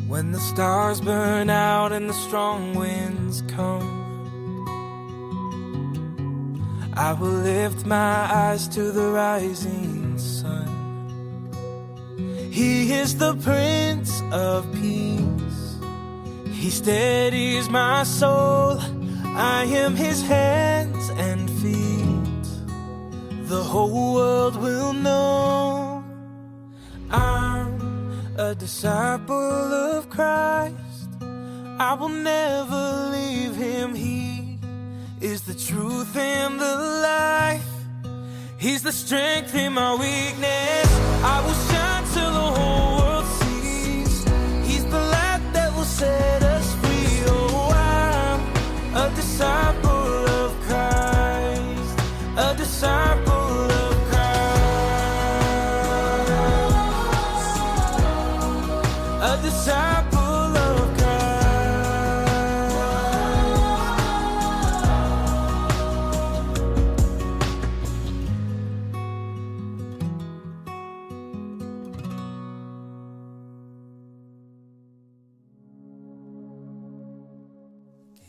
When the stars burn out and the strong winds come, I will lift my eyes to the rising sun. He is the Prince of Peace. He steadies my soul. I am His hands and feet. The whole world will know I'm a disciple of Christ. I will never leave Him. He is the truth and the life. He's the strength in my weakness. I will shine till the whole world sees. He's the light that will set us free. Oh, I'm a disciple of Christ, a disciple of Christ, a disciple of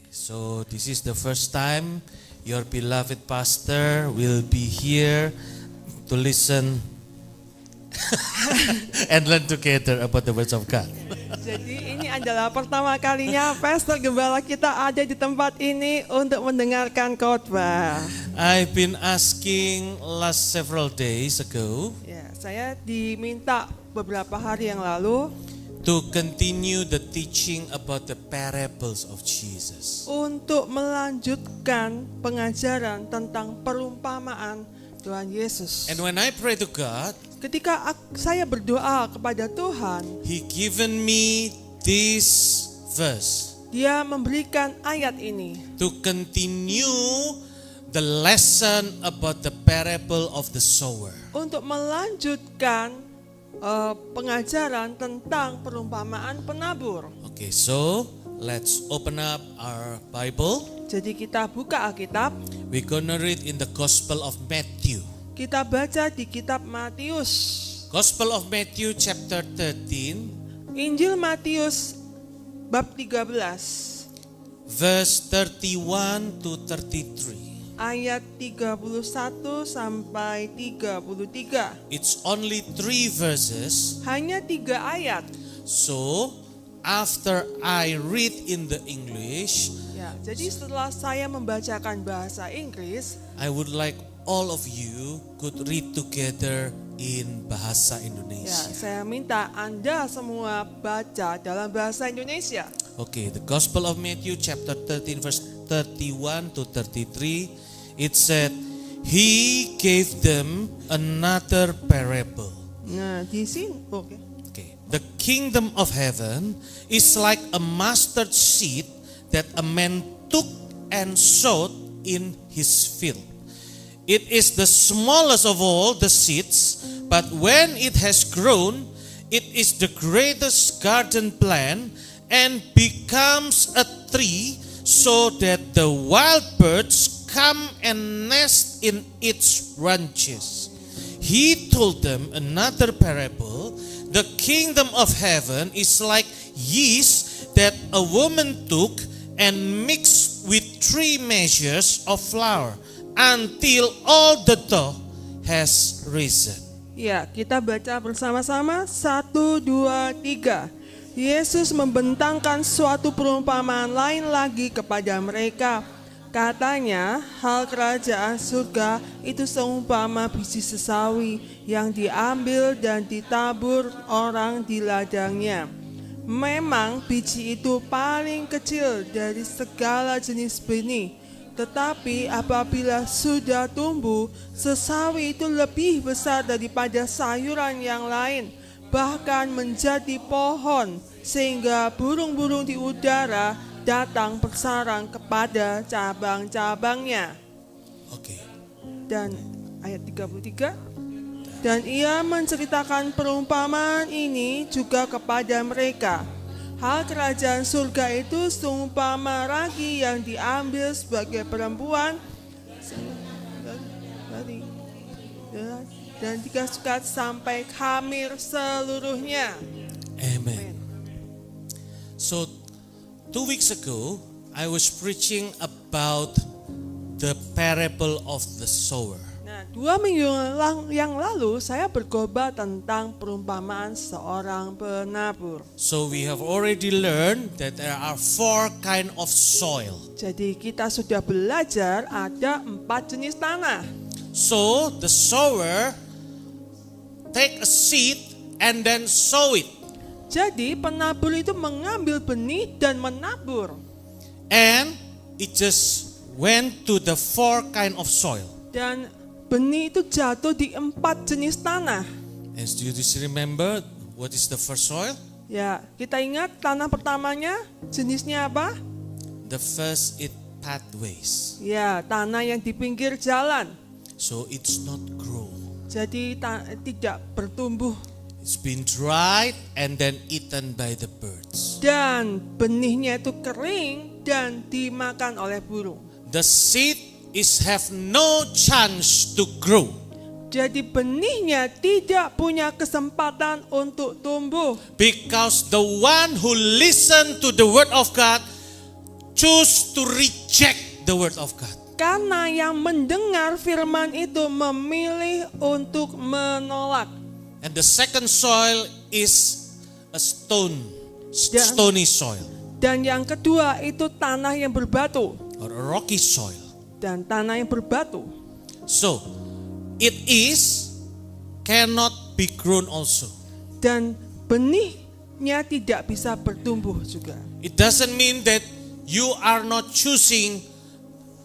So this is the first time your beloved pastor will be here to listen and learn together about the words of God. Jadi ini adalah pertama kalinya Pastor Gembala kita ada di tempat ini untuk mendengarkan khotbah. I've been asking last several days ago Ya, saya diminta beberapa hari yang lalu to continue the teaching about the parables of Jesus. untuk melanjutkan pengajaran tentang perumpamaan Tuhan Yesus. And when I pray to God, Ketika saya berdoa kepada Tuhan, He given me this verse Dia memberikan ayat ini to continue the lesson about the parable of the sower. untuk melanjutkan pengajaran tentang perumpamaan penabur. Okay, so let's open up our Bible. Jadi kita buka Alkitab, We're gonna read in the Gospel of Matthew. kita baca di kitab Matius. Gospel of Matthew chapter 13, Injil Matius bab 13 verse 31 to 33. ayat 31 sampai 33. It's only 3 verses. Hanya 3 ayat. So, after I read in the English, Ya, jadi setelah saya membacakan bahasa Inggris, I would like all of you could read together in bahasa ya, Indonesia. saya minta Anda semua baca dalam bahasa Indonesia. Okay, the Gospel of Matthew chapter 13 verse 31 to 33, it said, He gave them another parable. Nah, di sini, oke. Okay. The kingdom of heaven is like a mustard seed that a man took and sowed in his field. It is the smallest of all the seeds, but when it has grown, it is the greatest garden plant and becomes a tree, so that the wild birds come and nest in its branches. He told them another parable. The kingdom of heaven is like yeast that a woman took and mixed with 3 measures of flour until all the dough has risen. Ya, kita baca bersama-sama 1, 2, 3. Yesus membentangkan suatu perumpamaan lain lagi kepada mereka. Katanya, hal kerajaan surga itu seumpama biji sesawi yang diambil dan ditabur orang di ladangnya. Memang biji itu paling kecil dari segala jenis benih, tetapi apabila sudah tumbuh, sesawi itu lebih besar daripada sayuran yang lain, bahkan menjadi pohon, sehingga burung-burung di udara datang bersarang kepada cabang-cabangnya. Okay. Dan ayat 33, dan ia menceritakan perumpamaan ini juga kepada mereka. Hal kerajaan surga itu seumpama ragi yang diambil sebagai perempuan dan dikasihkan sampai khamir seluruhnya. Amen. So 2 weeks ago, I was preaching about the parable of the sower. Nah, 2 minggu yang lalu saya berkhotbah tentang perumpamaan seorang penabur. So we have already learned that there are 4 kind of soil. Jadi kita sudah belajar ada 4 jenis tanah. So the sower take a seed and then sow it. Jadi penabur itu mengambil benih dan menabur. And it just went to the 4 kind of soil. Dan benih itu jatuh di 4 jenis tanah. As do you just remember what is the first soil? Ya, kita ingat tanah pertamanya jenisnya apa? The first is pathways. Ya, tanah yang di pinggir jalan. So it's not grow. Jadi tidak bertumbuh. It's been dried and then eaten by the birds. Dan benihnya itu kering dan dimakan oleh burung. The seed is have no chance to grow. Jadi benihnya tidak punya kesempatan untuk tumbuh. Because the one who listen to the word of God choose to reject the word of God. Karena yang mendengar firman itu memilih untuk menolak. And the second soil is a stony soil Dan yang kedua itu tanah yang berbatu. or a rocky soil. Dan tanah yang berbatu. So it cannot be grown also. Dan benihnya tidak bisa bertumbuh juga. It doesn't mean that you are not choosing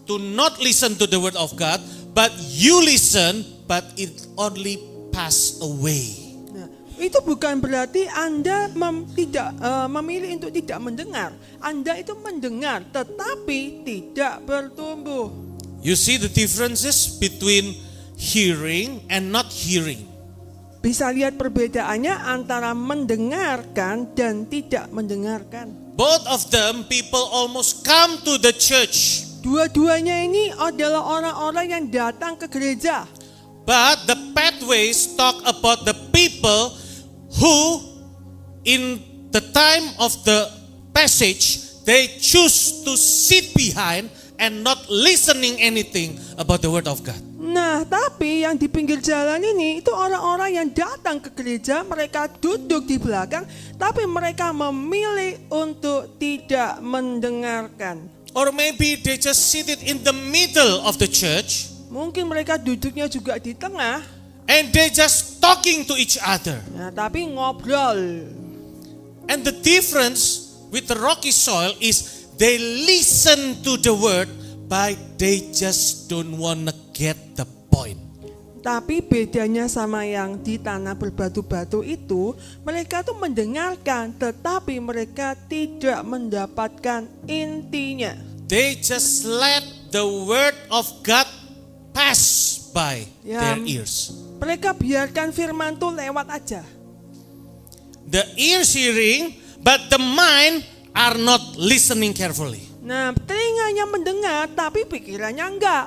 to not listen to the word of God, but you listen, but it only pass away. Nah, itu bukan berarti Anda tidak memilih untuk tidak mendengar. Anda itu mendengar tetapi tidak bertumbuh. You see the differences between hearing and not hearing. Bisa lihat perbedaannya antara mendengarkan dan tidak mendengarkan. Both of them people almost come to the church, Dua-duanya ini adalah orang-orang yang datang ke gereja. but the pathways talk about the people who in the time of the passage they choose to sit behind and not listening anything about the word of God. Nah, tapi yang di pinggir jalan ini itu orang-orang yang datang ke gereja, mereka duduk di belakang, tapi mereka memilih untuk tidak mendengarkan. Or maybe they just sit it in the middle of the church Mungkin mereka duduknya juga di tengah, and they just talking to each other. nah, tapi ngobrol. And the difference with the rocky soil is they listen to the word, but they just don't wanna get the point. Tapi bedanya sama yang di tanah berbatu-batu itu, mereka tuh mendengarkan, tetapi mereka tidak mendapatkan intinya. They just let the word of God pass by their ears. Mereka biarkan firman tuh lewat aja. The ears hearing, but the mind are not listening carefully. Nah, telinganya mendengar, tapi pikirannya enggak.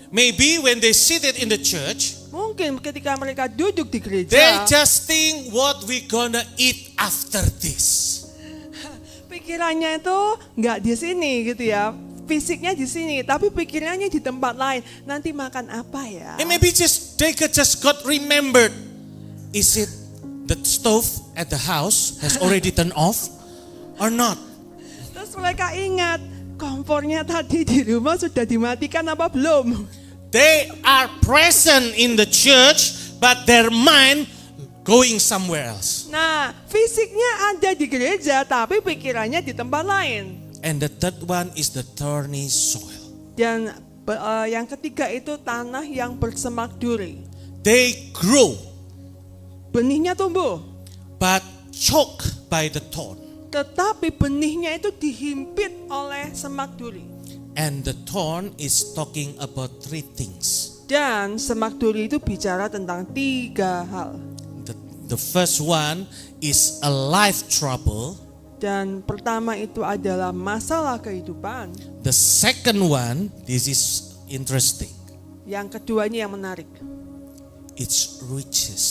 Maybe when they sit it in the church, Mungkin ketika mereka duduk di they gereja, just think what we gonna eat after this. pikirannya itu enggak di sini gitu ya. Fisiknya di sini, tapi pikirannya di tempat lain. Nanti makan apa ya? And maybe they just got remembered. Is it the stove at the house has already turned off or not? Terus mereka ingat, kompornya tadi di rumah sudah dimatikan apa belum? They are present in the church, but their mind going somewhere else. Nah, fisiknya ada di gereja, tapi pikirannya di tempat lain. And the third one is the thorny soil. Dan yang ketiga itu tanah yang bersemak duri. They grow, Benihnya tumbuh, but choked by the thorn. tetapi benihnya itu dihimpit oleh semak duri. And the thorn is talking about 3 things. Dan semak duri itu bicara tentang 3 hal. The first one is a life trouble. Dan pertama itu adalah masalah kehidupan. The second one, this is interesting. Yang kedua ini yang menarik. It's riches.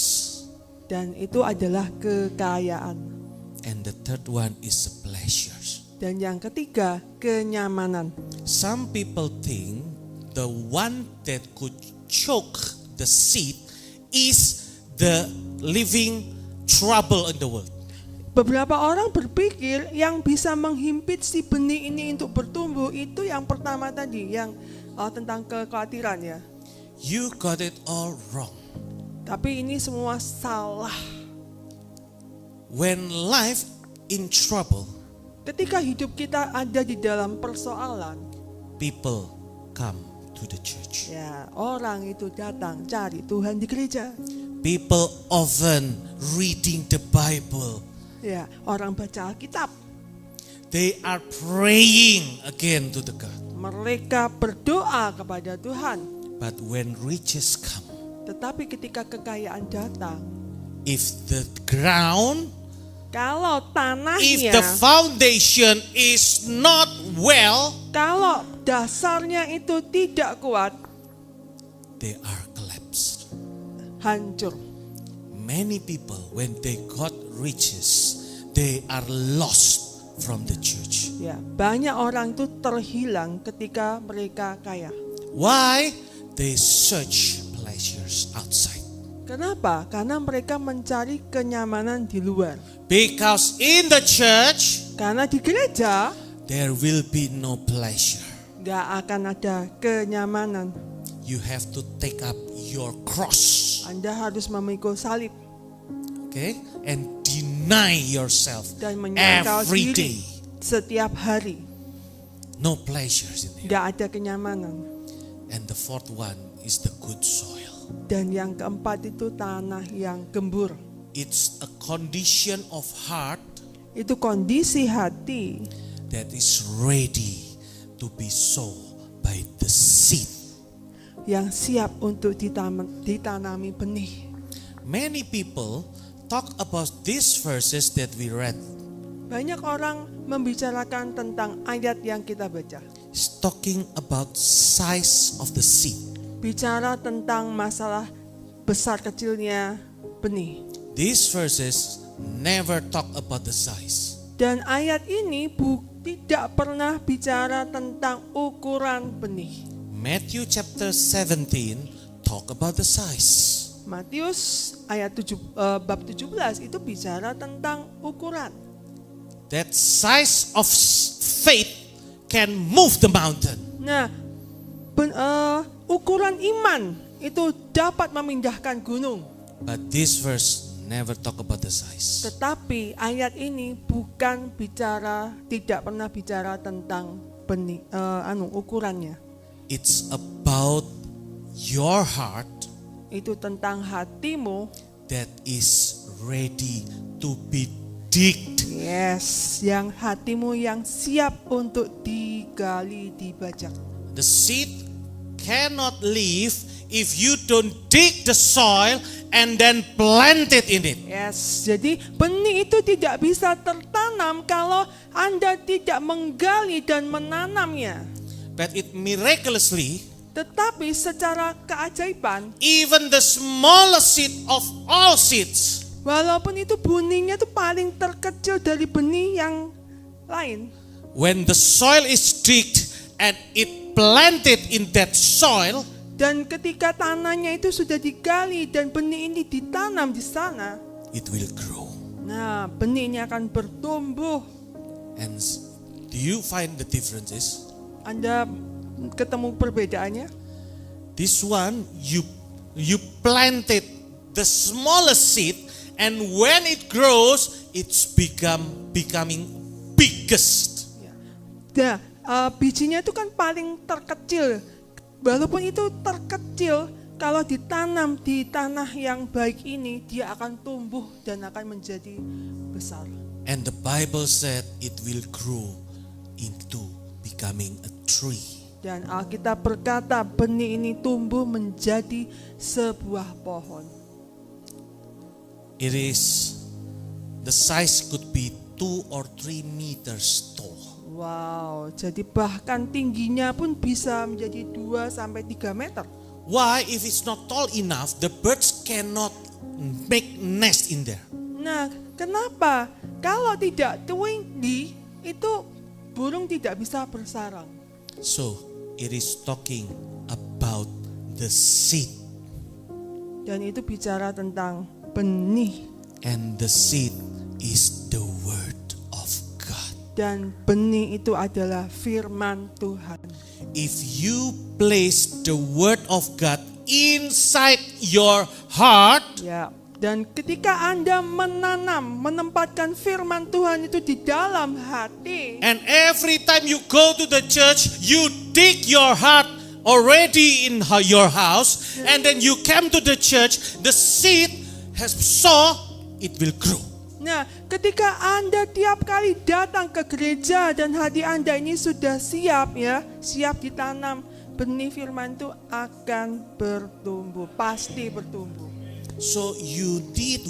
Dan itu adalah kekayaan. And the third one is the pleasures. Dan yang ketiga, kenyamanan. Some people think the one that could choke the seed is the living trouble in the world. Beberapa orang berpikir yang bisa menghimpit si benih ini untuk bertumbuh itu yang pertama tadi, yang tentang kekhawatiran ya. You got it all wrong. Tapi ini semua salah. When life in trouble, Ketika hidup kita ada di dalam persoalan, people come to the church. ya orang itu datang cari Tuhan di gereja. People often reading the Bible. Ya, orang baca Alkitab. They are praying again to the God. Mereka berdoa kepada Tuhan. But when riches come, Tetapi ketika kekayaan datang, if the ground, kalau if tanahnya, the foundation is not well, kalau dasarnya itu tidak kuat, they are collapsed. hancur. Many people, when they got riches, they are lost from the church. Ya, banyak orang itu terhilang ketika mereka kaya. Why? They search pleasures outside. Kenapa? Karena mereka mencari kenyamanan di luar. Because in the church, Karena di gereja there will be no pleasure. gak akan ada kenyamanan. You have to take up your cross, Anda harus memikul salib okay? And deny yourself dan menyangkal every diri day. setiap hari. No pleasures in there. Gak ada kenyamanan. And the fourth one is the good soil. Dan yang keempat itu tanah yang gembur. It's a condition of heart Itu kondisi hati that is ready to be sown by the seed. yang siap untuk ditanami benih. Many people talk about these verses that we read. Banyak orang membicarakan tentang ayat yang kita baca. It's talking about size of the seed. Bicara tentang masalah besar kecilnya benih. These verses never talk about the size. Dan ayat ini tidak pernah bicara tentang ukuran benih. Matthew chapter 17 talk about the size. Matius ayat bab 17 itu bicara tentang ukuran. That size of faith can move the mountain. Nah, ukuran iman itu dapat memindahkan gunung. But this verse never talk about the size. Tetapi ayat ini tidak pernah bicara tentang benih, ukurannya. It's about your heart Itu tentang hatimu. that is ready to be digged. Yes, yang hatimu yang siap untuk digali, dibajak. The seed cannot live if you don't dig the soil and then plant it in it. Yes, jadi benih itu tidak bisa tertanam kalau Anda tidak menggali dan menanamnya. But it miraculously, Tetapi secara keajaiban, even the smallest seed of all seeds, walaupun itu benihnya itu paling terkecil dari benih yang lain, when the soil is digged and it planted in that soil, dan ketika tanahnya itu sudah digali dan benih ini ditanam di sana, it will grow. nah benihnya akan bertumbuh. And do you find the differences? Anda ketemu perbedaannya? This one, you planted the smallest seed, and when it grows, it's becoming biggest. Nah, bijinya itu kan paling terkecil. Walaupun itu terkecil, kalau ditanam di tanah yang baik ini, dia akan tumbuh dan akan menjadi besar. And the Bible said it will grow into becoming a tree. Dan Alkitab berkata benih ini tumbuh menjadi sebuah pohon. It is, the size could be 2 or 3 meters tall. Wow, jadi bahkan tingginya pun bisa menjadi 2 sampai 3 meter. Why? If it's not tall enough, the birds cannot make nest in there. Nah, kenapa? Kalau tidak tinggi, itu burung tidak bisa bersarang. So, it is talking about the seed. Dan itu bicara tentang benih. And the seed is the word of God. Dan benih itu adalah firman Tuhan. If you place the word of God inside your heart, Ya, dan ketika Anda menempatkan firman Tuhan itu di dalam hati, and every time you go to the church, you dig your heart already in your house, and then you come to the church, the seed has sown, it will grow. nah, ketika Anda tiap kali datang ke gereja dan hati Anda ini sudah siap ya, siap ditanam, benih firman itu akan bertumbuh, pasti bertumbuh. So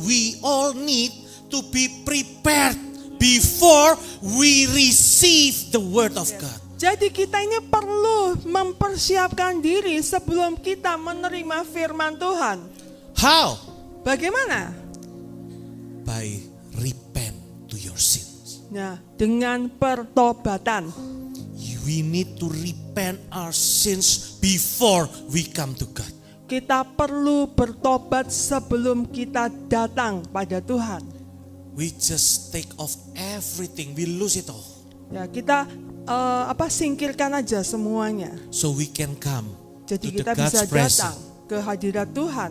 we all need to be prepared before we receive the word of God. Jadi kita ini perlu mempersiapkan diri sebelum kita menerima firman Tuhan. How? Bagaimana? By repent to your sins. Nah, dengan pertobatan. We need to repent our sins before we come to God. Kita perlu bertobat sebelum kita datang pada Tuhan. We just take off everything, we lose it all. Ya, kita singkirkan aja semuanya. So we can come Jadi to the kita bisa God's datang presence ke hadirat Tuhan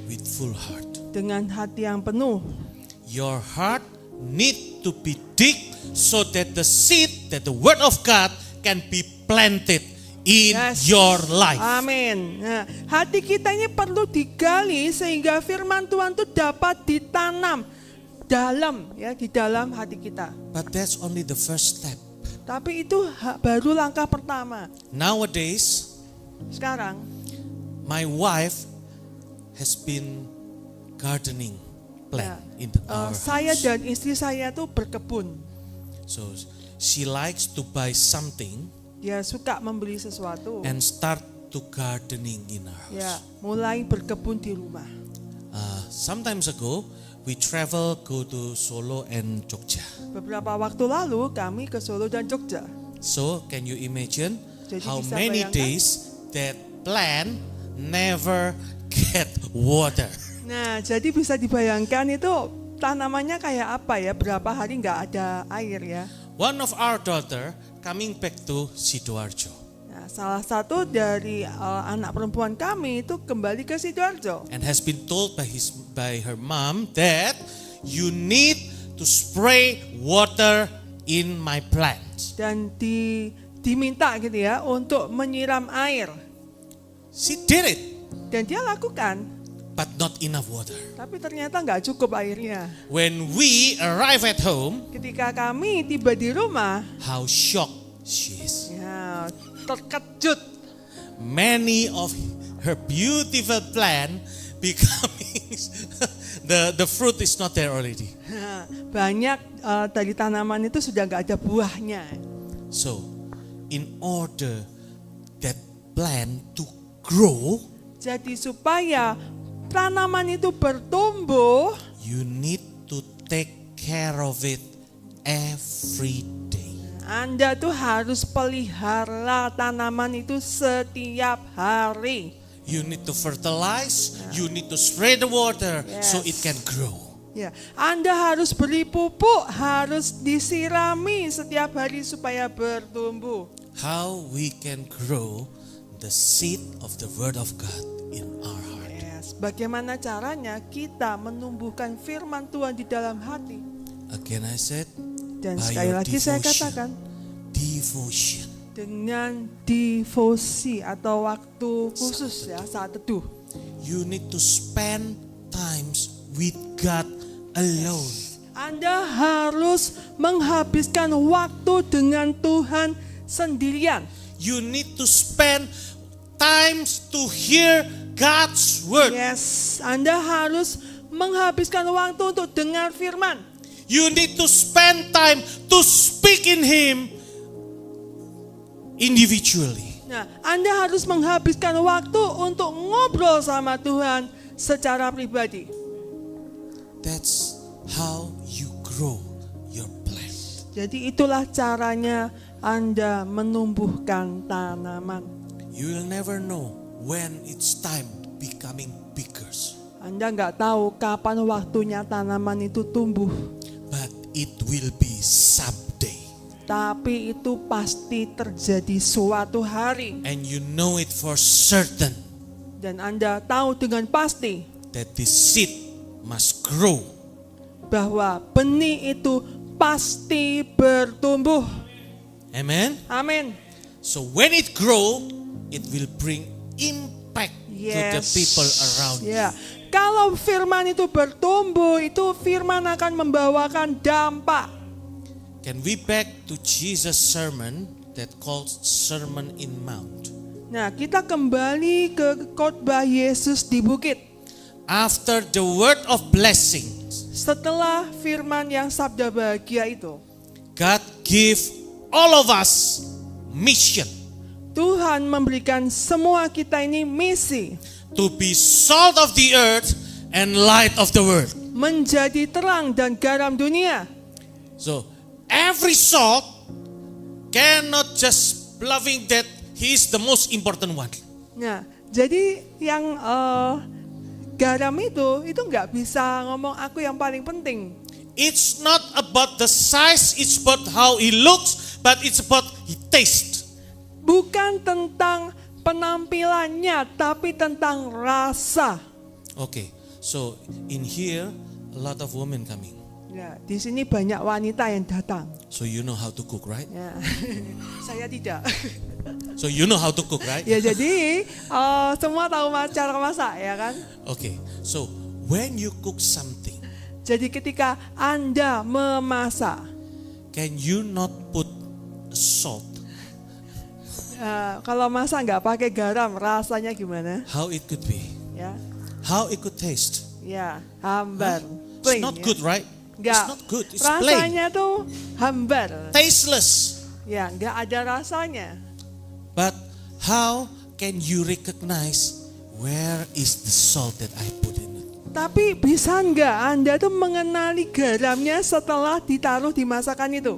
with full heart. dengan hati yang penuh. Your heart need to be dig so that the seed, that the word of God can be planted in your life. Amin. Nah, hati kita ini perlu digali sehingga firman Tuhan itu dapat ditanam di dalam hati kita. But that's only the first step. Tapi itu baru langkah pertama. Nowadays, Sekarang my wife has been gardening plant in our saya house. dan istri saya tuh berkebun. So she likes to buy something Dia suka membeli sesuatu. and start to gardening in our house. Ya, mulai berkebun di rumah. Sometimes ago, we go to Solo and Jogja. Beberapa waktu lalu kami ke Solo dan Jogja. So can you imagine Jadi how bisa many bayangkan? days that plant never get water? Nah, jadi bisa dibayangkan itu tanamannya kayak apa ya? Berapa hari nggak ada air ya? One of our daughter coming back to Sidoarjo. Nah, salah satu dari anak perempuan kami itu kembali ke Sidoarjo. And has been told by her mom that you need to spray water in my plants. Dan diminta gitu ya untuk menyiram air. She did it, Dan dia lakukan, but not enough water. tapi ternyata nggak cukup airnya. When we arrive at home, Ketika kami tiba di rumah, how shocked she is. ya terkejut. Many of her beautiful plant becoming the fruit is not there already. Nah, banyak dari tanaman itu sudah nggak ada buahnya. So, in order that plant to grow, Jadi supaya tanaman itu bertumbuh, you need to take care of it every day. Anda tuh harus pelihara tanaman itu setiap hari. You need to fertilize, you need to spray the water so it can grow. Ya, Anda harus beri pupuk, harus disirami setiap hari supaya bertumbuh. How we can grow the seed of the word of God in our heart. Yes, bagaimana caranya kita menumbuhkan firman Tuhan di dalam hati? Again I said, Dan by sekali your lagi saya devotion. katakan, Devotion. dengan devosi atau waktu khusus ya saat teduh. You need to spend times with God alone. Anda harus menghabiskan waktu dengan Tuhan sendirian. You need to spend times to hear God's word. Yes, Anda harus menghabiskan waktu untuk dengar firman. You need to spend time to speak in Him individually. Nah, Anda harus menghabiskan waktu untuk ngobrol sama Tuhan secara pribadi. That's how you grow your plant. Jadi itulah caranya Anda menumbuhkan tanaman. You will never know when it's time becoming bigger. Anda nggak tahu kapan waktunya tanaman itu tumbuh. But it will be someday. Tapi itu pasti terjadi suatu hari. And you know it for certain Dan Anda tahu dengan pasti that this seed must grow. bahwa benih itu pasti bertumbuh. Amen. Amin. So when it grow, it will bring impact to the people around you. Ya. Kalau firman itu bertumbuh, itu firman akan membawakan dampak. Can we back to Jesus' sermon that called Sermon in Mount? Nah, kita kembali ke khotbah Yesus di bukit. After the word of blessing, Setelah firman yang sabda bahagia itu, God give all of us mission Tuhan memberikan semua kita ini misi to be salt of the earth and light of the world. menjadi terang dan garam dunia. So every salt cannot just bluffing that he is the most important one. Nah, jadi yang garam itu nggak bisa ngomong aku yang paling penting. It's not about the size, it's about how he looks, but it's about he taste. Bukan tentang penampilannya, tapi tentang rasa. Okay, so in here a lot of women coming. Ya, di sini banyak wanita yang datang. So you know how to cook, right? Ya. Saya tidak. So you know how to cook, right? Ya, jadi semua tahu cara masak, ya kan? Okay, so when you cook something, Jadi ketika Anda memasak, can you not put salt? kalau masak nggak pakai garam, rasanya gimana? How it could be? Ya, How it could taste? ya, hambar. It's Plain, not ya. good, right? Nggak. It's not good. It's plain. Rasanya tuh hambar. Tasteless. Ya, nggak ada rasanya. But how can you recognize where is the salt that I put in it? Tapi bisa nggak Anda tuh mengenali garamnya setelah ditaruh di masakan itu?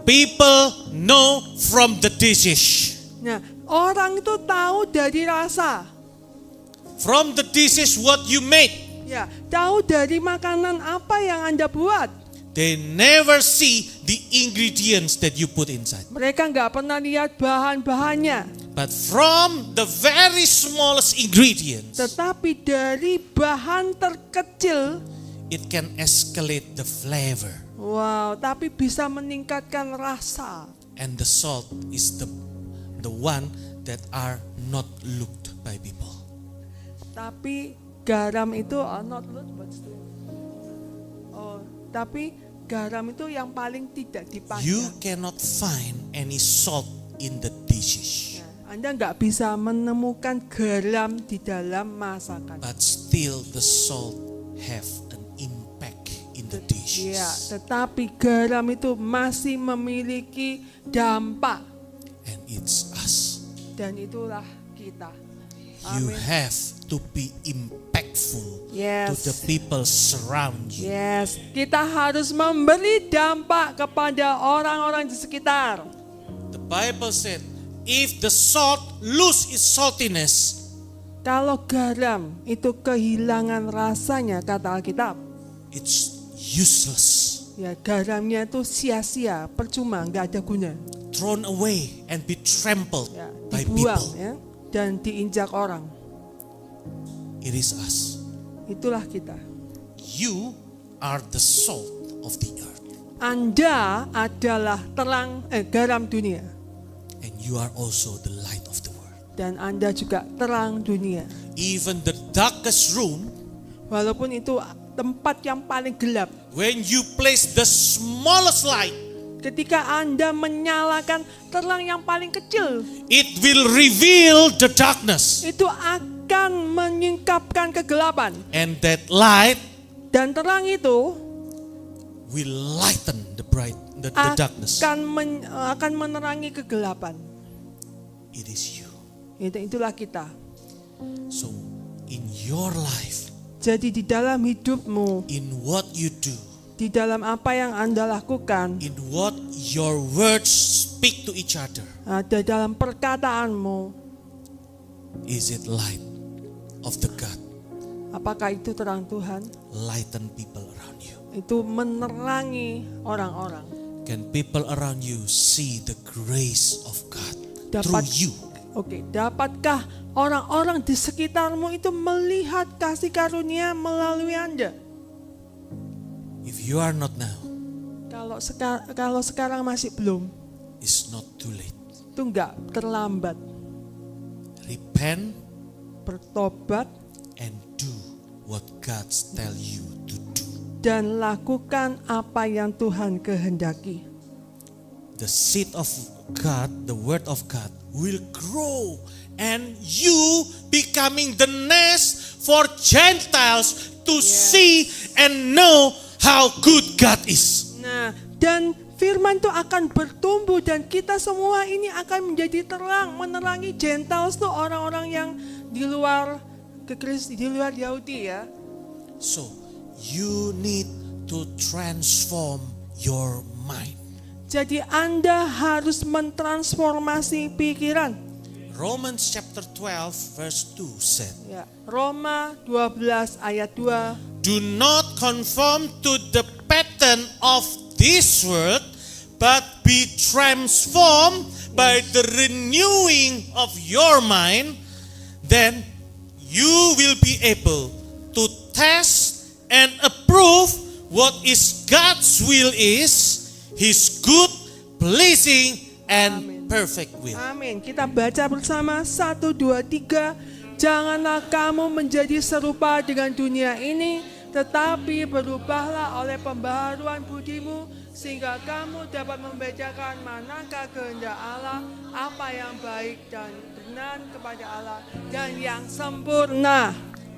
People know from the dishes. Nah, orang itu tahu dari rasa. From the dishes what you made. Ya, tahu dari makanan apa yang Anda buat. They never see the ingredients that you put inside. Mereka nggak pernah lihat bahan-bahannya. But from the very smallest ingredients, Tetapi dari bahan terkecil, it can escalate the flavor. wow, tapi bisa meningkatkan rasa. And the salt is the one that are not looked by people. Tapi garam itu tapi garam itu yang paling tidak You dipandang. cannot find any salt in the dishes. Ya, Anda nggak bisa menemukan garam di dalam masakan. But still the salt have an impact in the dishes. Ya, tetapi garam itu masih memiliki dampak, And it's us. dan itulah kita. You Amin. have to be impactful Yes. to the people surround you. Yes, kita harus memberi dampak kepada orang-orang di sekitar. The Bible said, if the salt lose its saltiness, Kalau garam itu kehilangan rasanya, kata Alkitab, it's useless, ya garamnya itu sia-sia, percuma, nggak ada guna. thrown away and be trampled Ya, by dibuang, people. ya, dan diinjak orang. It is us. Itulah kita. You are the salt of the earth, Anda adalah garam dunia, and you are also the light of the world. dan Anda juga terang dunia. Even the darkest room, Walaupun itu tempat yang paling gelap, when you place the smallest light, ketika Anda menyalakan terang yang paling kecil, it will reveal the darkness. itu akan menyingkapkan kegelapan. And that light Dan terang itu will lighten the darkness. akan menerangi kegelapan. It is you. Itulah kita. So in your life, Jadi di dalam hidupmu, in what you do, di dalam apa yang Anda lakukan, in what your words speak to each other. di dalam perkataanmu, Is it light of the God? apakah itu terang Tuhan? Lighten people around you. Itu menerangi orang-orang. Can people around you see the grace of God Dapat- through you? Oke, dapatkah orang-orang di sekitarmu itu melihat kasih karunia melalui Anda? If you are not now, Kalau sekarang masih belum, it's not too late. itu enggak terlambat. Repent Bertobat and do what God tell you to do. dan lakukan apa yang Tuhan kehendaki. The seed of God, the word of God will grow and you becoming the nest for Gentiles to see and know how good God is. Nah, dan firman itu akan bertumbuh dan kita semua ini akan menjadi terang, menerangi Gentiles tuh orang-orang yang di luar di luar Yahudi ya. So you need to transform your mind. Jadi Anda harus mentransformasi pikiran. Romans chapter 12 verse 2 said, Ya, Roma 12 ayat 2. do not conform to the pattern of this world, but be transformed by the renewing of your mind. Then you will be able to test and approve what is God's will is, His good, pleasing, and perfect will. Amin. Kita baca bersama 1, 2, 3. Janganlah kamu menjadi serupa dengan dunia ini, tetapi berubahlah oleh pembaharuan budimu, sehingga kamu dapat membedakan manakah kehendak Allah, apa yang baik dan benar kepada Allah, dan yang sempurna.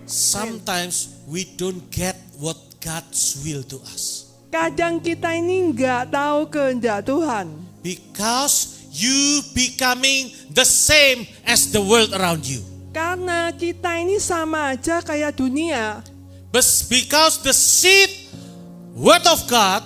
Sometimes we don't get what God's will to us Kadang kita ini nggak tahu kehendak Tuhan. because you becoming the same as the world around you. Karena kita ini sama aja kayak dunia. But because the seed, word of God,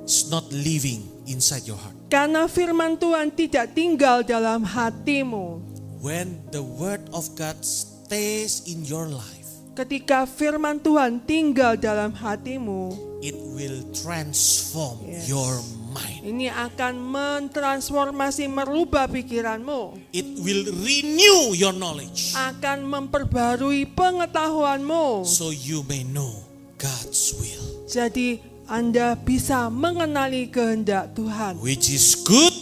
is not living inside your heart. Karena firman Tuhan tidak tinggal dalam hatimu. When the word of God stays in your life, Ketika firman Tuhan tinggal dalam hatimu, it will transform Yes. your mind. ini akan mentransformasi, merubah pikiranmu, It will renew your knowledge akan memperbarui pengetahuanmu. so you may know God's will, Jadi Anda bisa mengenali kehendak Tuhan. which is good,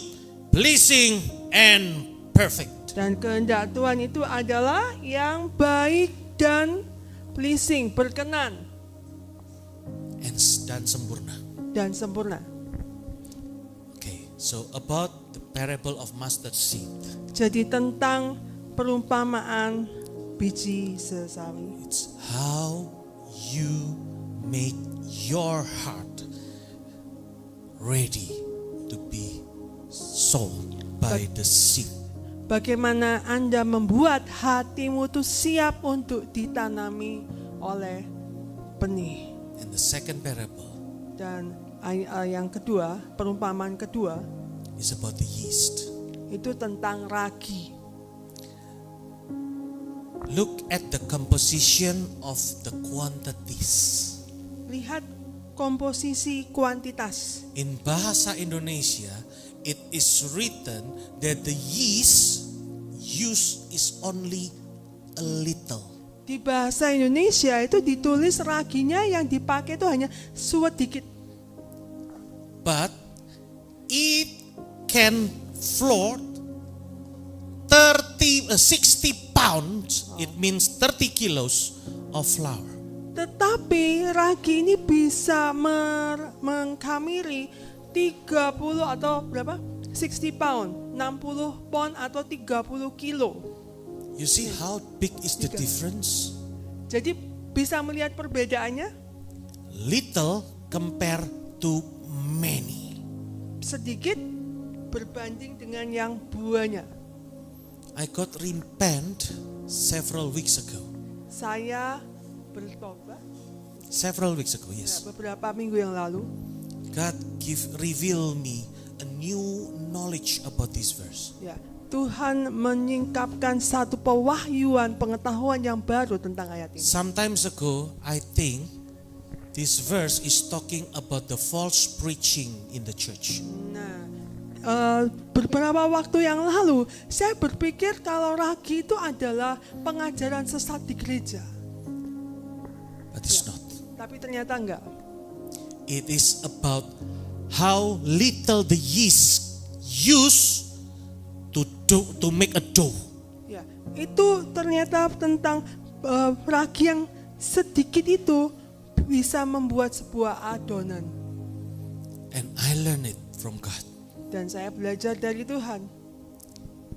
pleasing, and perfect. Dan kehendak Tuhan itu adalah yang baik dan pleasing, berkenan Dan sempurna. dan sempurna. Okay, so about the parable of mustard seed. Jadi tentang perumpamaan biji sesawi. It's how you make your heart ready to be sold by the seed. Bagaimana Anda membuat hatimu itu siap untuk ditanami oleh benih. And the second parable Dan yang kedua, perumpamaan kedua, is about the yeast. itu tentang ragi. Look at the composition of the quantities. Lihat komposisi kuantitas. In bahasa Indonesia, it is written that the yeast used is only a little. Di bahasa Indonesia itu ditulis raginya yang dipakai itu hanya sedikit. But it can float 60 pounds, it means 30 kilos of flour. Tetapi ragi ini bisa mengkamiri 30 atau berapa? 60 pound, 60 pound atau 30 kilo. You see how big is the difference? Jadi bisa melihat perbedaannya? Little compared to many. Sedikit berbanding dengan yang banyak. I got repent several weeks ago. Saya bertobat Several weeks ago, Ya, yes. beberapa minggu yang lalu, God reveal me a new knowledge about this verse. ya, Tuhan menyingkapkan satu pewahyuan, pengetahuan yang baru tentang ayat ini. Sometimes ago, I think this verse is talking about the false preaching in the church. Nah, beberapa waktu yang lalu, saya berpikir kalau ragi itu adalah pengajaran sesat di gereja. But it's not. Tapi ternyata enggak. It is about how little the yeast used to make a dough. Ya, itu ternyata tentang ragi yang sedikit itu bisa membuat sebuah adonan. And I learned it from God. Dan saya belajar dari Tuhan.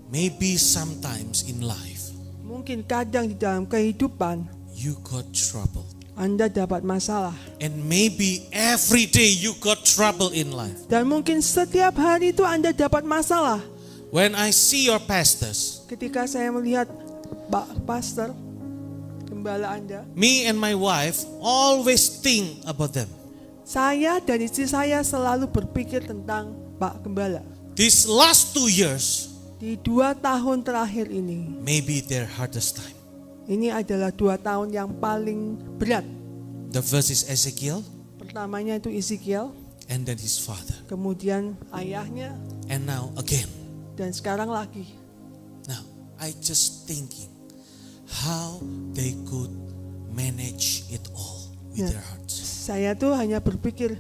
Maybe sometimes in life, Mungkin kadang di dalam kehidupan you got trouble. Anda dapat masalah. And maybe every day you got trouble in life. Dan mungkin setiap hari itu Anda dapat masalah. When I see your pastors, Ketika saya melihat Pak Pastor, gembala Anda, me and my wife always think about them. saya dan istri saya selalu berpikir tentang Pak Gembala. These last 2 years, Di 2 tahun terakhir ini, maybe their hardest time. ini adalah 2 tahun yang paling berat. The verse is Ezekiel, Pertamanya itu Ezekiel, and then his father. kemudian ayahnya, And now again. dan sekarang lagi. Now, I just thinking how they could manage it all with Ya. their hearts. Saya tuh hanya berpikir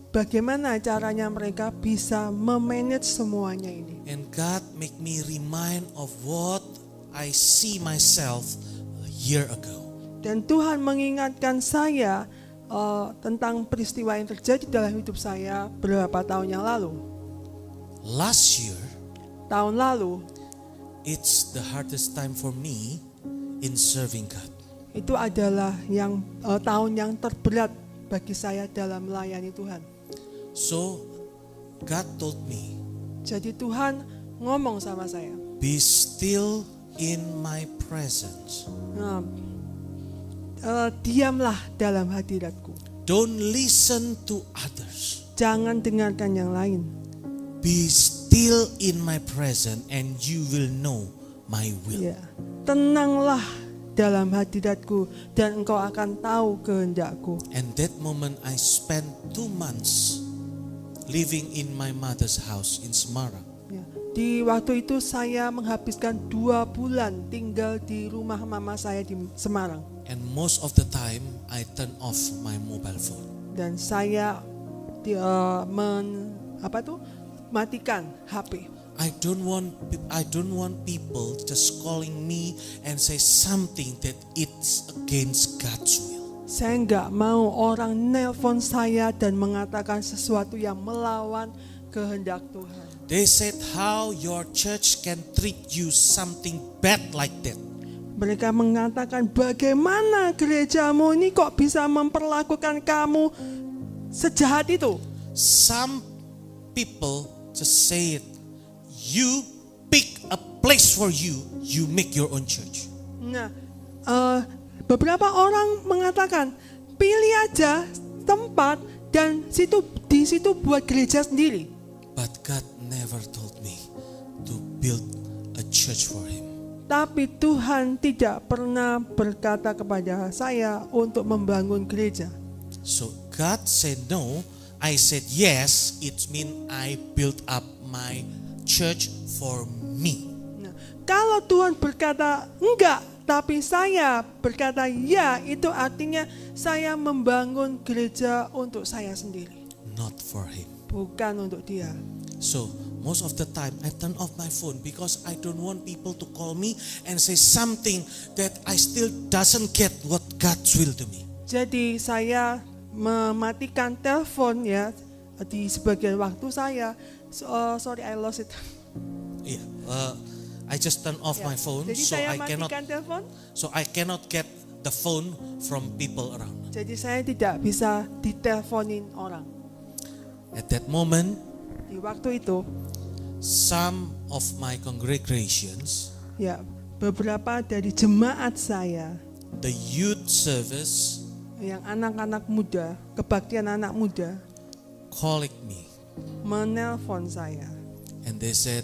bagaimana caranya mereka bisa memanage semuanya ini. And God make me remind of what I see myself a year ago. Dan Tuhan mengingatkan saya tentang peristiwa yang terjadi dalam hidup saya beberapa tahun yang lalu. Last year, Tahun lalu, it's the hardest time for me in serving God. itu adalah tahun yang terberat bagi saya dalam melayani Tuhan. So, God told me, Jadi Tuhan ngomong sama saya, be still in my presence. nah, diamlah dalam hadiratku. Don't listen to others. Jangan dengarkan yang lain. Be still in my presence and you will know my will. Ya, tenanglah dalam hadiratku dan engkau akan tahu kehendakku. And that moment I spent 2 months living in my mother's house in Semarang. Ya, di waktu itu saya menghabiskan 2 bulan tinggal di rumah mama saya di Semarang. And most of the time I turn off my mobile phone. Dan saya matikan HP. I don't want people just calling me and say something that it's against God's will. Saya nggak mau orang nelpon saya dan mengatakan sesuatu yang melawan kehendak Tuhan. They said how your church can treat you something bad like that. Mereka mengatakan bagaimana gerejamu ini kok bisa memperlakukan kamu sejahat itu. Some people just say it. You pick a place for you, you make your own church. Nah, beberapa orang mengatakan pilih aja tempat dan di situ buat gereja sendiri. But God never told me to build a church for Him. Tapi Tuhan tidak pernah berkata kepada saya untuk membangun gereja. So God said no, I said yes. It means I built up my church for me. Nah, kalau Tuhan berkata enggak, tapi saya berkata ya, itu artinya saya membangun gereja untuk saya sendiri, Not for Him. bukan untuk dia. So most of the time I turn off my phone because I don't want people to call me and say something that I still doesn't get what God's will to me. Jadi saya mematikan telepon ya di sebagian waktu saya. Sorry, I lost it. Yeah, I just turn off Ya, my phone jadi so saya I cannot get the phone from people around. Jadi saya tidak bisa diteleponin orang. At that moment, Di waktu itu, some of my congregations, ya beberapa dari jemaat saya, the youth service, yang anak-anak muda, kebaktian anak muda, calling me. menelpon saya. And they said,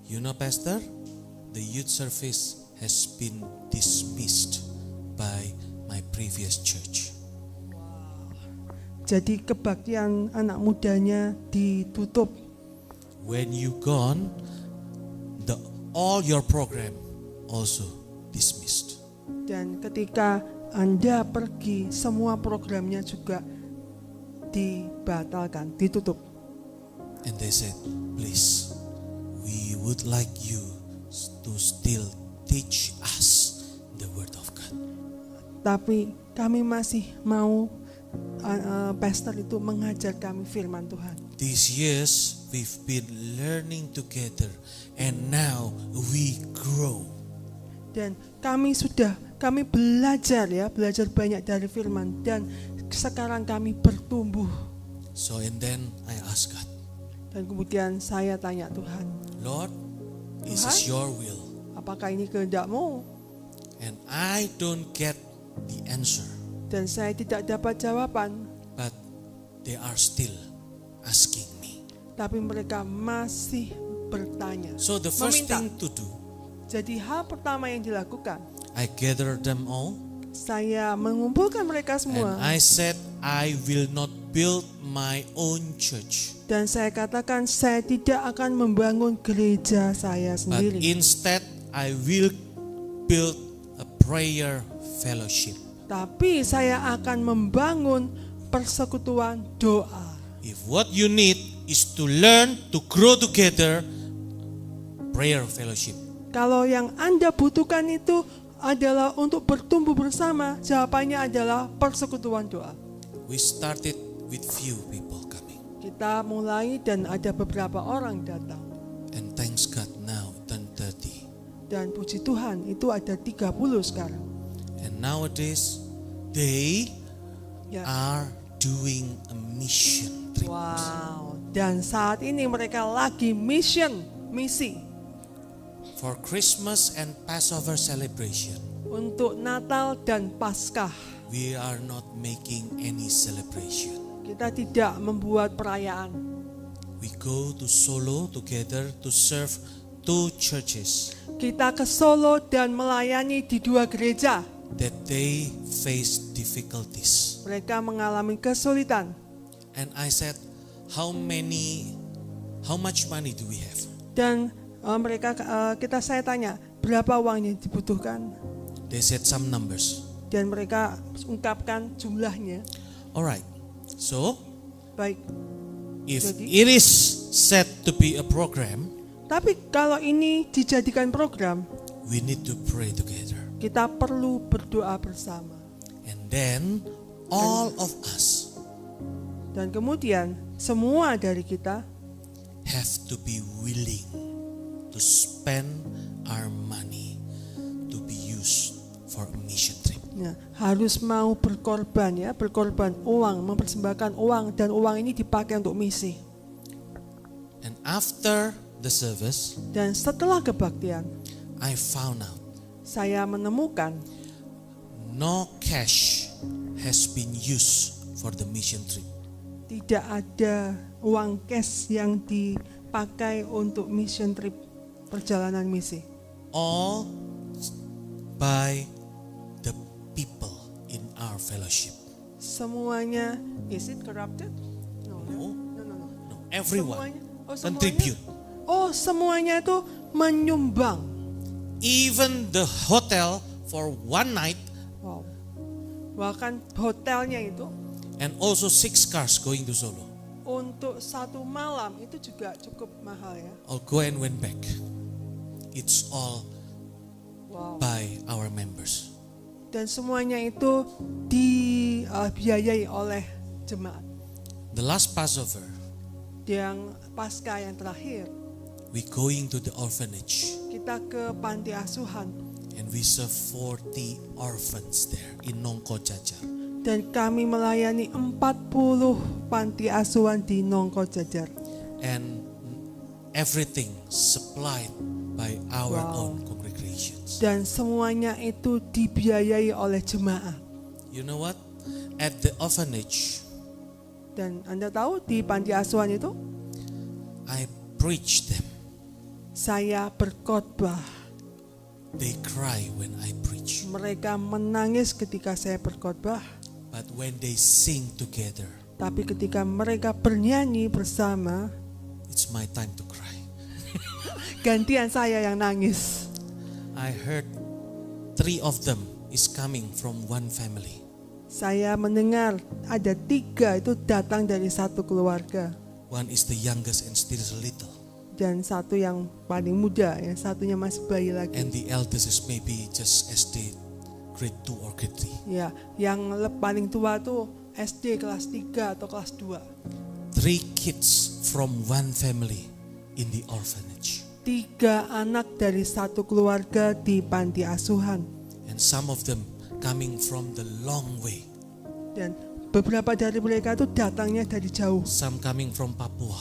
you know, Pastor, the youth service has been dismissed by my previous church. Jadi kebaktian anak mudanya ditutup. When you gone, all your program also dismissed. Dan ketika Anda pergi, semua programnya juga dibatalkan, ditutup. And they said, please, we would like you to still teach us the word of God. Tapi kami masih mau pastor itu mengajar kami firman Tuhan. These years we've been learning together and now we grow. Dan kami belajar banyak dari firman dan sekarang kami bertumbuh. So and then I asked God, Dan kemudian saya tanya Tuhan, Lord, is this your will? apakah ini kehendak-Mu? And I don't get the answer, Dan saya tidak dapat jawaban, but they are still asking me. tapi mereka masih bertanya. So the first Meminta. thing to do, Jadi hal pertama yang dilakukan, I gather them all saya mengumpulkan mereka and semua. I said, I will not build my own church, Dan saya katakan saya tidak akan membangun gereja saya but sendiri. instead I will build a prayer fellowship. Tapi saya akan membangun persekutuan doa. If what you need is to learn to grow together, prayer fellowship. Kalau yang Anda butuhkan itu adalah untuk bertumbuh bersama, jawabannya adalah persekutuan doa. We started with few people coming, Kita mulai dan ada beberapa orang datang. and thanks God now turn 30. Dan puji Tuhan itu ada 30 sekarang. And nowadays they Ya. are doing a mission trip. Wow. Dan saat ini mereka lagi misi For Christmas and Passover celebration, untuk Natal dan Paskah. we are not making any celebration. Kita tidak membuat perayaan. We go to Solo together to serve 2 churches Kita ke Solo dan melayani di 2 gereja. that they face difficulties. Mereka mengalami kesulitan. And I said, how much money do we have? Dan saya tanya, berapa uang yang dibutuhkan? They said some numbers. Dan mereka ungkapkan jumlahnya. Alright, so Baik. if Jadi- it is said to be a program, Tapi kalau ini dijadikan program, we need to pray together. kita perlu berdoa bersama. And then all of us Dan kemudian semua dari kita have to be willing to spend our money to be used for a mission trip. harus mau berkorban uang, mempersembahkan uang, dan uang ini dipakai untuk misi. And after the service, Dan setelah kebaktian, I found out saya menemukan no cash has been used for the mission trip. tidak ada uang cash yang dipakai untuk mission trip, perjalanan misi. All by the people in our fellowship. Semuanya, is it corrupted? No. No, everyone contribute. Semuanya itu menyumbang. Even the hotel for one night Wow. Bahkan hotelnya itu and also 6 cars going to Solo. untuk 1 malam itu juga cukup mahal ya. All go and went back. It's all Wow. by our members. Dan semuanya itu dibiayai oleh jemaat. The last Passover, Yang pasca yang terakhir, we going to the orphanage kita ke panti asuhan and we serve 40 orphans there in Nongko Jajar. dan kami melayani 40 panti asuhan di Nongko Jajar. And everything supplied by our Wow. own congregations. Dan semuanya itu dibiayai oleh jemaat. You know what? at the orphanage, Dan Anda tahu di panti asuhan itu I preach them. saya berkhotbah. They cry when I preach. Mereka menangis ketika saya berkhotbah. But when they sing together, Tapi ketika mereka bernyanyi bersama, it's my time to cry. gantian saya yang nangis. I heard 3 of them is coming from one family. Saya mendengar ada 3 itu datang dari satu keluarga. One is the youngest and still little. Dan satu yang paling muda, yang satunya masih bayi lagi. And the eldest is maybe just SD grade 2 or grade 3. Ya, yang paling tua tuh SD kelas 3 atau kelas 2. 3 kids from one family in the orphanage. 3 anak dari satu keluarga di panti asuhan. And some of them coming from the long way. Dan beberapa dari mereka itu datangnya dari jauh. Some coming from Papua.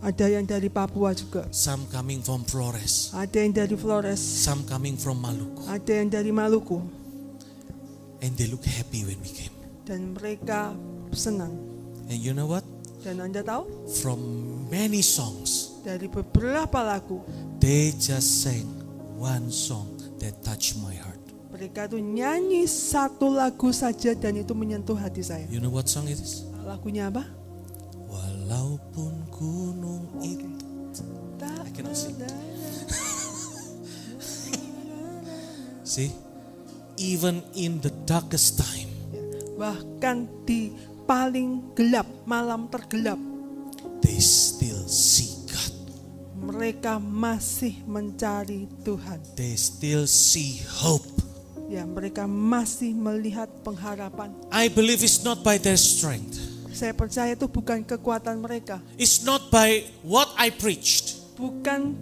Ada yang dari Papua juga. Some coming from Flores. Ada yang dari Flores. Some coming from Maluku. Ada yang dari Maluku. And they look happy when we came. Dan mereka senang. And you know what? Dan Anda tahu? From many songs, Dari beberapa lagu, they just sang one song that touched my heart. mereka tuh nyanyi satu lagu saja dan itu menyentuh hati saya. You know what song it is? Lagunya apa? Walaupun gunung itu. I cannot sing. See, even in the darkest time, Bahkan di paling gelap, malam tergelap, they still see God. mereka masih mencari Tuhan. They still see hope. Ya, mereka masih melihat pengharapan. I believe it's not by their strength. Saya percaya itu bukan kekuatan mereka, It's not by what I preached. bukan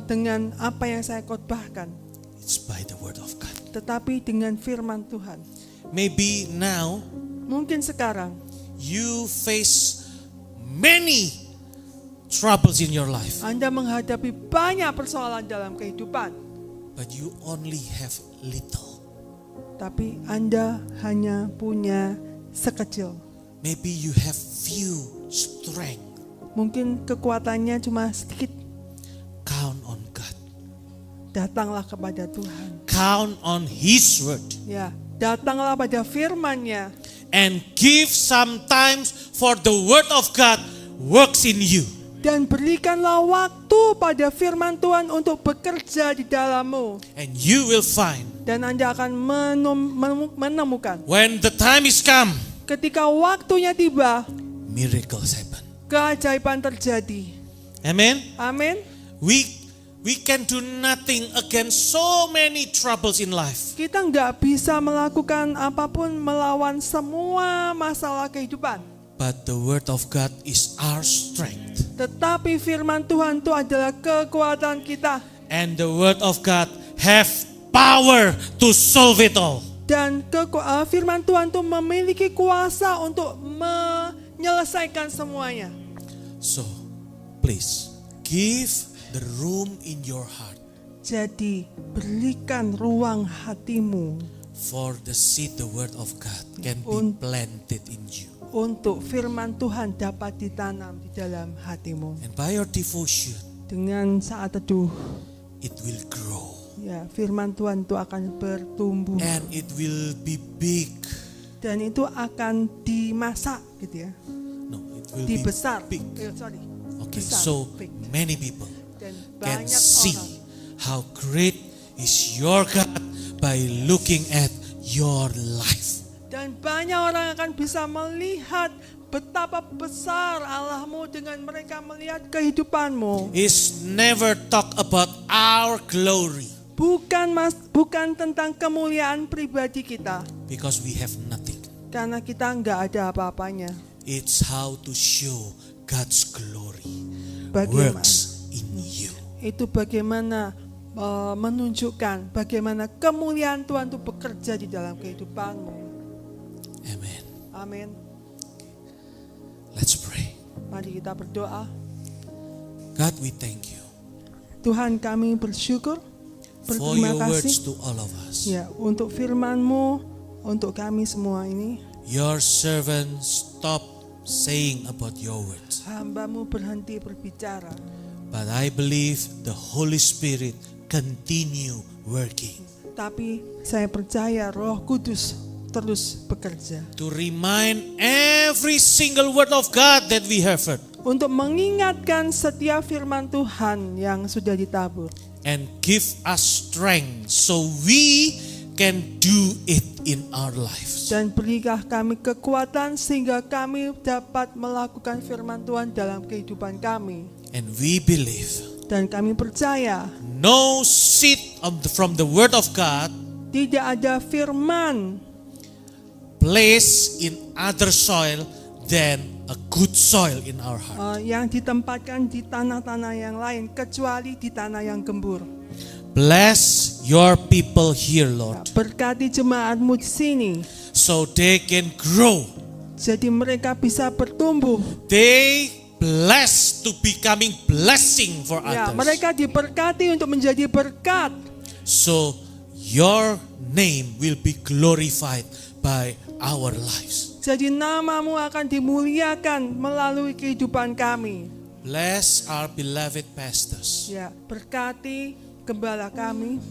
dengan apa yang saya khotbahkan, It's by the word of God. tetapi dengan firman Tuhan. Maybe now Mungkin sekarang you face many troubles in your life, Anda menghadapi banyak persoalan dalam kehidupan, but you only have little. tapi Anda hanya punya sekecil. Maybe you have few strength. Mungkin kekuatannya cuma sedikit. Count on God. Datanglah kepada Tuhan. Count on His word. Ya, datanglah pada firman-Nya And give sometimes for the word of God works in you. dan berikanlah waktu pada firman Tuhan untuk bekerja di dalammu. And you will find Dan Anda akan menemukan when the time is come, ketika waktunya tiba, miracles happen. keajaiban terjadi. Amen. Amin. We can do nothing against so many troubles in life. Kita nggak bisa melakukan apapun melawan semua masalah kehidupan. But the word of God is our strength. Tetapi firman Tuhan itu adalah kekuatan kita. And the word of God have power to solve it all. Dan firman Tuhan itu memiliki kuasa untuk menyelesaikan semuanya. So, please give the room in your heart Jadi berikan ruang hatimu for the seed, the word of God can be planted in you. untuk firman Tuhan dapat ditanam di dalam hatimu. And by your devotion, Dengan saat teduh, it will grow. ya, firman Tuhan itu akan bertumbuh And it will be big. dan itu akan dimasak gitu ya. No, it will Dibesar. be big. Sorry. Okay, Besar, so big. many people Dan can banyak see orang how great is your God by looking at your life. dan banyak orang akan bisa melihat betapa besar Allahmu dengan mereka melihat kehidupanmu. It's never talk about our glory Bukan tentang kemuliaan pribadi kita, because we have nothing. karena kita nggak ada apa-apanya. It's how to show God's glory Bagaimana? works in you. Itu bagaimana menunjukkan bagaimana kemuliaan Tuhan itu bekerja di dalam kehidupanmu. Amen. Amin. Let's pray. Mari kita berdoa. God, we thank you Tuhan, kami bersyukur, for berterima your words kasih to all of us. ya untuk firman-Mu untuk kami semua ini. Your servant stop saying about your words. Hamba-Mu berhenti berbicara. But I believe the Holy Spirit continue working Tapi saya percaya Roh Kudus terus bekerja. to remind every single word of God that we have heard Untuk mengingatkan setiap firman Tuhan yang sudah ditabur. and give us strength so we can do it in our lives. Dan berilah kami kekuatan sehingga kami dapat melakukan firman Tuhan dalam kehidupan kami. And we believe Dan kami percaya no seed from the word of God tidak ada firman placed in other soil than a good soil in our heart. yang ditempatkan di tanah-tanah yang lain kecuali di tanah yang gembur. Bless your people here, Lord, Berkati jemaat-Mu di sini, so they can grow. jadi mereka bisa bertumbuh. They blessed to becoming blessing for Ya, others. mereka diberkati untuk menjadi berkat. So your name will be glorified by our lives. Jadi nama-Mu akan dimuliakan melalui kehidupan kami. Bless our beloved pastors. Ya, berkati gembala kami,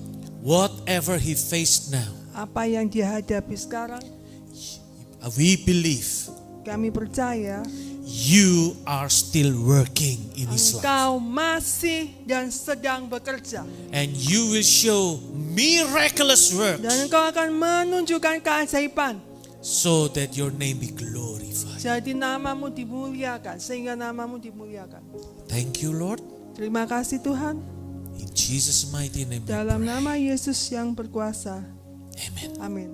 Whatever he faced now, apa yang dia hadapi sekarang, we believe kami percaya you are still working in his life. Engkau masih dan sedang bekerja. And you will show miraculous works Dan Engkau akan menunjukkan keajaiban. so that your name be glorified. Jadi nama-Mu dimuliakan, sehingga nama-Mu dimuliakan. Thank you, Lord. Terima kasih Tuhan. In Jesus' mighty name we Dalam pray. nama Yesus yang berkuasa. Amen. Amin.